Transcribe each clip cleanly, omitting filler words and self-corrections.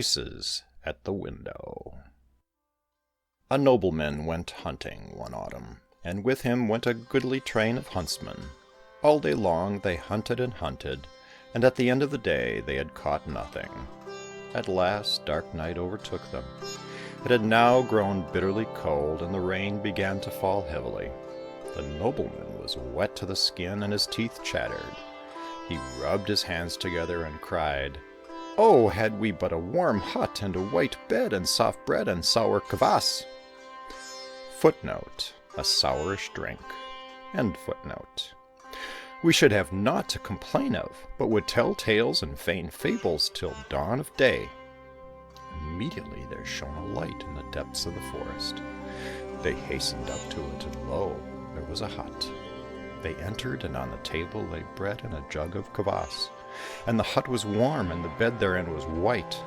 Voices at the Window. A nobleman went hunting one autumn, and with him went a goodly train of huntsmen. All day long they hunted, and at the end of the day they had caught nothing. At last dark night overtook them. It had now grown bitterly cold, and the rain began to fall heavily. The nobleman was wet to the skin, and his teeth chattered. He rubbed his hands together and cried, "Oh, had we but a warm hut, and a white bed, and soft bread, and sour kvass!" Footnote: a sourish drink. End footnote. We should have naught to complain of, but would tell tales and feign fables till dawn of day. Immediately there shone a light in the depths of the forest. They hastened up to it, and lo, there was a hut. They entered, and on the table lay bread and a jug of kvass. And the hut was warm, and the bed therein was white,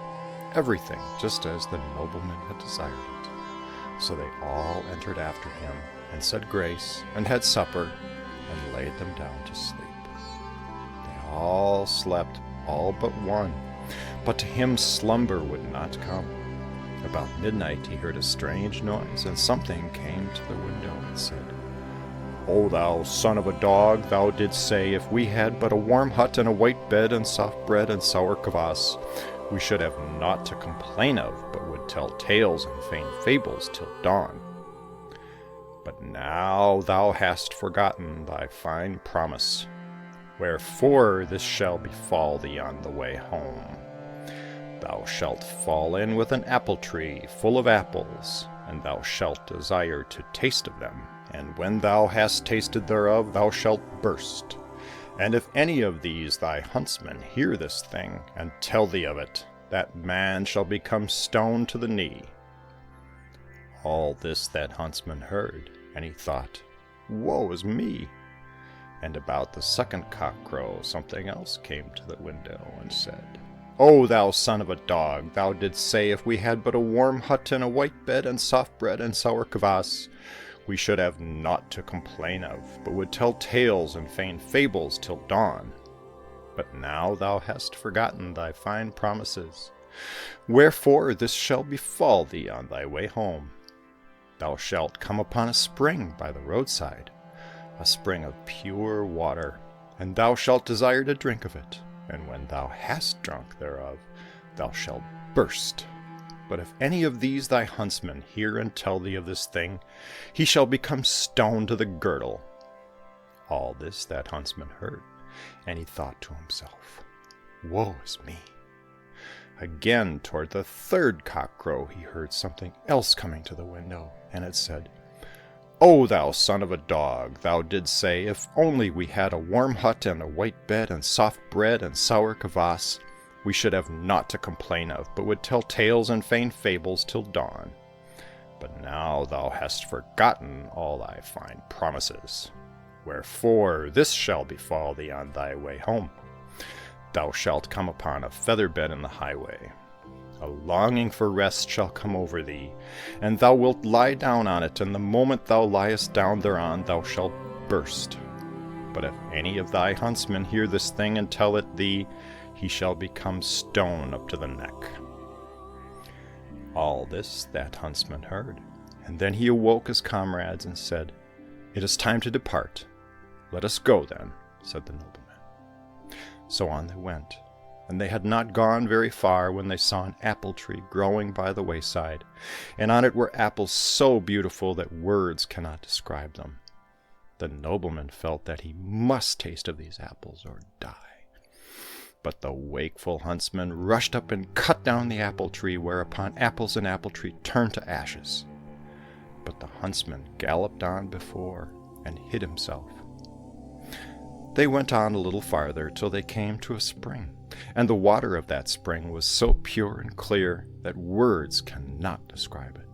everything just as the nobleman had desired it. So they all entered after him, and said grace, and had supper, and laid them down to sleep. They all slept, all but one, but to him slumber would not come. About midnight he heard a strange noise, and something came to the window and said, "O thou son of a dog, thou didst say, if we had but a warm hut and a white bed and soft bread and sour kvass, we should have naught to complain of, but would tell tales and feign fables till dawn. But now thou hast forgotten thy fine promise, wherefore this shall befall thee on the way home. Thou shalt fall in with an apple tree full of apples, and thou shalt desire to taste of them. And when thou hast tasted thereof, thou shalt burst. And if any of these thy huntsmen hear this thing, and tell thee of it, that man shall become stone to the knee." All this that huntsman heard, and he thought, "Woe is me!" And about the second cock-crow something else came to the window, and said, "O thou son of a dog, thou didst say, if we had but a warm hut and a white bed and soft bread and sour kvass, we should have naught to complain of, but would tell tales and feign fables till dawn. But now thou hast forgotten thy fine promises, wherefore this shall befall thee on thy way home. Thou shalt come upon a spring by the roadside, a spring of pure water, and thou shalt desire to drink of it, and when thou hast drunk thereof, thou shalt burst. But if any of these thy huntsmen hear and tell thee of this thing, he shall become stone to the girdle." All this that huntsman heard, and he thought to himself, "Woe is me!" Again toward the third cock-crow he heard something else coming to the window, and it said, "O thou son of a dog, thou didst say, if only we had a warm hut and a white bed and soft bread and sour kvass, we should have naught to complain of, but would tell tales and feign fables till dawn. But now thou hast forgotten all thy fine promises, wherefore this shall befall thee on thy way home. Thou shalt come upon a feather bed in the highway. A longing for rest shall come over thee, and thou wilt lie down on it, and the moment thou liest down thereon, thou shalt burst. But if any of thy huntsmen hear this thing and tell it thee, he shall become stone up to the neck." All this that huntsman heard, and then he awoke his comrades and said, "It is time to depart." "Let us go then," said the nobleman. So on they went, and they had not gone very far when they saw an apple tree growing by the wayside, and on it were apples so beautiful that words cannot describe them. The nobleman felt that he must taste of these apples or die. But the wakeful huntsman rushed up and cut down the apple tree, whereupon apples and apple tree turned to ashes. But the huntsman galloped on before and hid himself. They went on a little farther till they came to a spring, and the water of that spring was so pure and clear that words cannot describe it.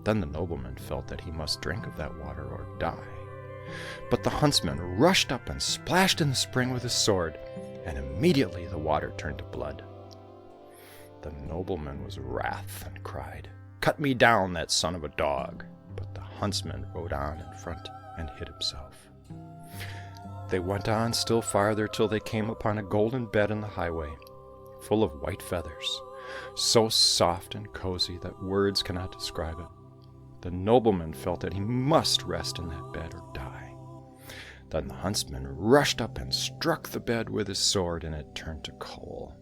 Then the nobleman felt that he must drink of that water or die. But the huntsman rushed up and splashed in the spring with his sword, and immediately the water turned to blood. The nobleman was wrath and cried, "Cut me down, that son of a dog!" But the huntsman rode on in front and hid himself. They went on still farther till they came upon a golden bed in the highway, full of white feathers, so soft and cozy that words cannot describe it. The nobleman felt that he must rest in that bed or die. Then the huntsman rushed up and struck the bed with his sword, and it turned to coal.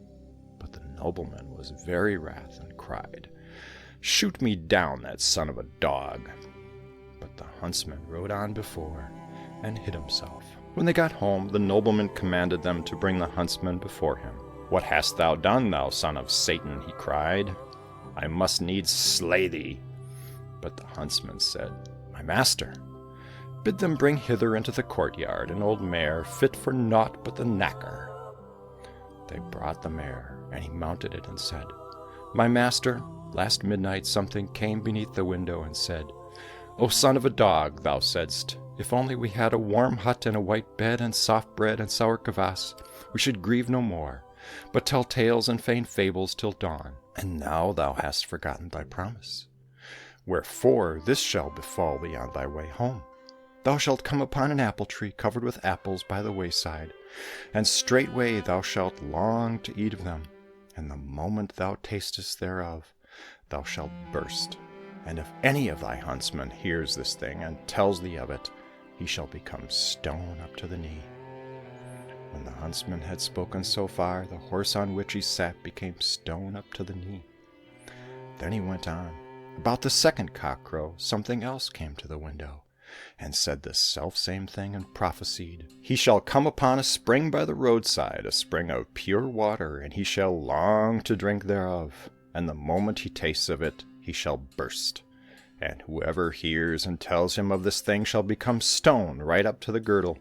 But the nobleman was very wrath and cried, "Shoot me down, that son of a dog!" But the huntsman rode on before and hid himself. When they got home, the nobleman commanded them to bring the huntsman before him. "What hast thou done, thou son of Satan?" he cried. "I must needs slay thee." But the huntsman said, "My master, bid them bring hither into the courtyard an old mare fit for naught but the knacker." They brought the mare, and he mounted it and said, "My master, last midnight something came beneath the window and said, 'O son of a dog,' thou saidst, 'if only we had a warm hut and a white bed and soft bread and sour kvass, we should grieve no more, but tell tales and feign fables till dawn. And now thou hast forgotten thy promise. Wherefore this shall befall thee on thy way home. Thou shalt come upon an apple tree covered with apples by the wayside, and straightway thou shalt long to eat of them, and the moment thou tastest thereof, thou shalt burst. And if any of thy huntsmen hears this thing and tells thee of it, he shall become stone up to the knee.' When the huntsman had spoken so far, the horse on which he sat became stone up to the knee. Then he went on. About the second cockcrow, something else came to the window, and said the selfsame thing, and prophesied, 'He shall come upon a spring by the roadside, a spring of pure water, and he shall long to drink thereof, and the moment he tastes of it, he shall burst. And whoever hears and tells him of this thing shall become stone right up to the girdle.'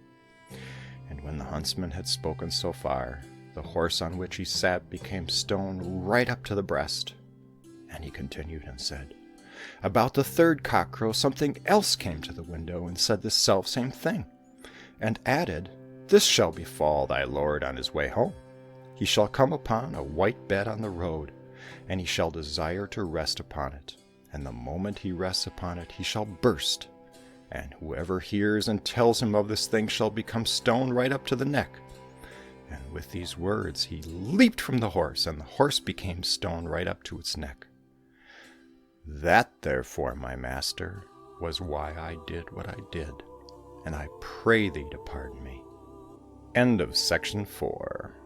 And when the huntsman had spoken so far, the horse on which he sat became stone right up to the breast. And he continued and said, About the third cockcrow something else came to the window and said the selfsame thing, and added, 'This shall befall thy lord on his way home. He shall come upon a white bed on the road, and he shall desire to rest upon it, and the moment he rests upon it, he shall burst. And whoever hears and tells him of this thing shall become stone right up to the neck.' And with these words he leaped from the horse, and the horse became stone right up to its neck. That, therefore, my master, was why I did what I did, and I pray thee to pardon me." End of section 4.